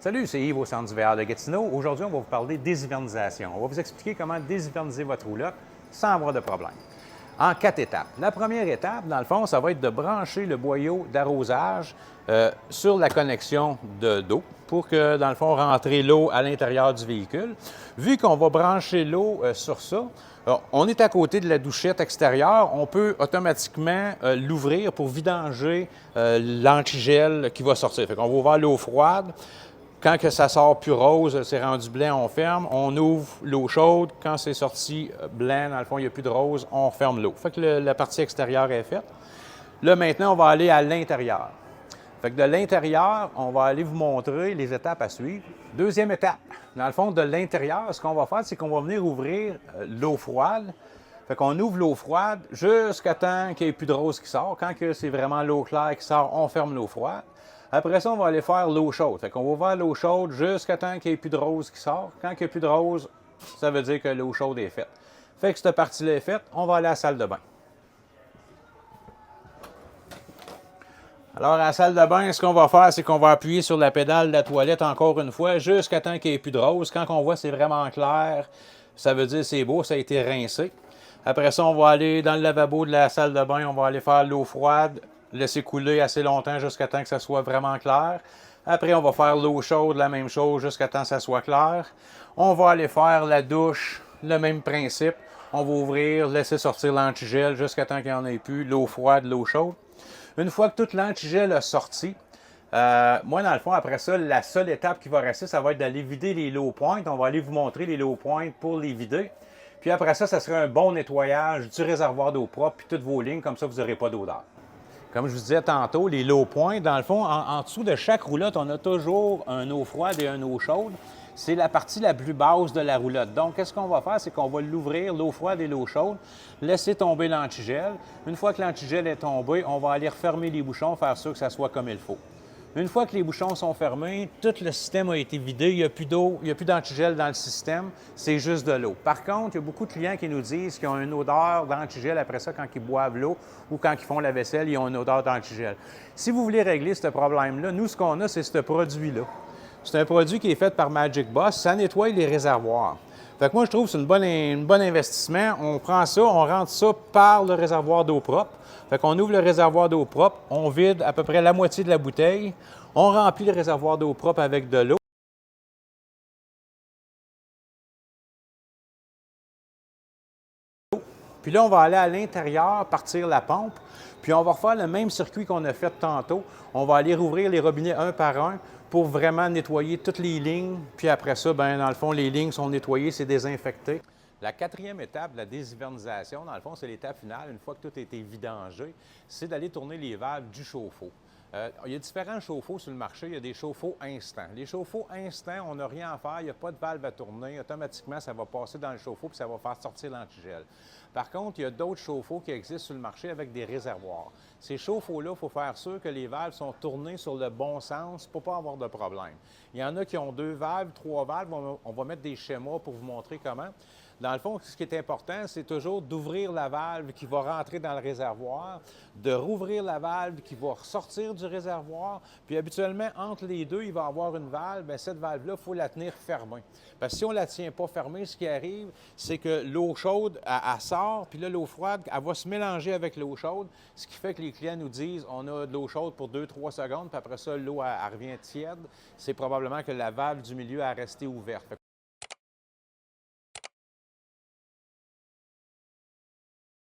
Salut, c'est Yves au Centre d'hiver de Gatineau. Aujourd'hui, on va vous parler déshivernisation. On va vous expliquer comment déshiverniser votre roulotte sans avoir de problème. En 4 étapes. La première étape, dans le fond, ça va être de brancher le boyau d'arrosage sur la connexion d'eau pour que, dans le fond, rentrer l'eau à l'intérieur du véhicule. Vu qu'on va brancher l'eau sur ça, on est à côté de la douchette extérieure, on peut automatiquement l'ouvrir pour vidanger l'antigel qui va sortir. Fait qu'on va ouvrir l'eau froide. Quand que ça sort plus rose, c'est rendu blanc, on ferme. On ouvre l'eau chaude. Quand c'est sorti blanc, dans le fond, il n'y a plus de rose, on referme l'eau. Fait que la partie extérieure est faite. Là, maintenant, on va aller à l'intérieur. Fait que de l'intérieur, on va aller vous montrer les étapes à suivre. Deuxième étape, dans le fond, de l'intérieur, ce qu'on va faire, c'est qu'on va venir ouvrir l'eau froide. Fait qu'on ouvre l'eau froide jusqu'à temps qu'il n'y ait plus de rose qui sort. Quand c'est vraiment l'eau claire qui sort, on ferme l'eau froide. Après ça, on va aller faire l'eau chaude. Fait qu'on va ouvrir l'eau chaude jusqu'à temps qu'il n'y ait plus de rose qui sort. Quand il n'y a plus de rose, ça veut dire que l'eau chaude est faite. Fait que cette partie-là est faite, on va aller à la salle de bain. Alors, à la salle de bain, ce qu'on va faire, c'est qu'on va appuyer sur la pédale de la toilette encore une fois jusqu'à temps qu'il n'y ait plus de rose. Quand on voit que c'est vraiment clair, ça veut dire que c'est beau, ça a été rincé. Après ça, on va aller dans le lavabo de la salle de bain, on va aller faire l'eau froide, laisser couler assez longtemps jusqu'à temps que ça soit vraiment clair. Après, on va faire l'eau chaude, la même chose, jusqu'à temps que ça soit clair. On va aller faire la douche, le même principe. On va ouvrir, laisser sortir l'antigel jusqu'à temps qu'il n'y en ait plus, l'eau froide, l'eau chaude. Une fois que tout l'antigel a sorti, moi, dans le fond, après ça, la seule étape qui va rester, ça va être d'aller vider les low points. On va aller vous montrer les low points pour les vider. Puis après ça, ça serait un bon nettoyage du réservoir d'eau propre puis toutes vos lignes, comme ça, vous n'aurez pas d'odeur. Comme je vous disais tantôt, les low points, dans le fond, en dessous de chaque roulotte, on a toujours un eau froide et un eau chaude. C'est la partie la plus basse de la roulotte. Donc, qu'est-ce qu'on va faire? C'est qu'on va l'ouvrir, l'eau froide et l'eau chaude, laisser tomber l'antigel. Une fois que l'antigel est tombé, on va aller refermer les bouchons, faire sûr que ça soit comme il faut. Une fois que les bouchons sont fermés, tout le système a été vidé, il n'y a plus d'eau, il n'y a plus d'antigel dans le système, c'est juste de l'eau. Par contre, il y a beaucoup de clients qui nous disent qu'ils ont une odeur d'antigel après ça quand ils boivent l'eau ou quand ils font la vaisselle, ils ont une odeur d'antigel. Si vous voulez régler ce problème-là, nous, ce qu'on a, c'est ce produit-là. C'est un produit qui est fait par Magic Boss, ça nettoie les réservoirs. Fait que moi, je trouve que c'est un bon investissement. On prend ça, on rentre ça par le réservoir d'eau propre. Fait qu'on ouvre le réservoir d'eau propre, on vide à peu près la moitié de la bouteille, on remplit le réservoir d'eau propre avec de l'eau. Puis là, on va aller à l'intérieur, partir la pompe, puis on va refaire le même circuit qu'on a fait tantôt. On va aller rouvrir les robinets un par un pour vraiment nettoyer toutes les lignes. Puis après ça, bien, dans le fond, les lignes sont nettoyées, c'est désinfecté. La quatrième étape de la déshivernisation, dans le fond, c'est l'étape finale. Une fois que tout a été vidangé, c'est d'aller tourner les valves du chauffe-eau. Il y a différents chauffe-eau sur le marché. Il y a des chauffe-eau instants. Les chauffe-eau instants, on n'a rien à faire. Il n'y a pas de valve à tourner. Automatiquement, ça va passer dans le chauffe-eau puis ça va faire sortir l'antigel. Par contre, il y a d'autres chauffe-eau qui existent sur le marché avec des réservoirs. Ces chauffe-eau-là, il faut faire sûr que les valves sont tournées sur le bon sens pour ne pas avoir de problème. Il y en a qui ont 2 valves, 3 valves. On va mettre des schémas pour vous montrer comment. Dans le fond, ce qui est important, c'est toujours d'ouvrir la valve qui va rentrer dans le réservoir, de rouvrir la valve qui va ressortir du réservoir. Puis habituellement, entre les deux, il va y avoir une valve. Bien, cette valve-là, il faut la tenir fermée. Parce que si on ne la tient pas fermée, ce qui arrive, c'est que l'eau chaude, elle sort, puis là, l'eau froide, elle va se mélanger avec l'eau chaude, ce qui fait que les clients nous disent on a de l'eau chaude pour 2-3 secondes, puis après ça, l'eau, elle revient tiède. C'est probablement que la valve du milieu a resté ouverte.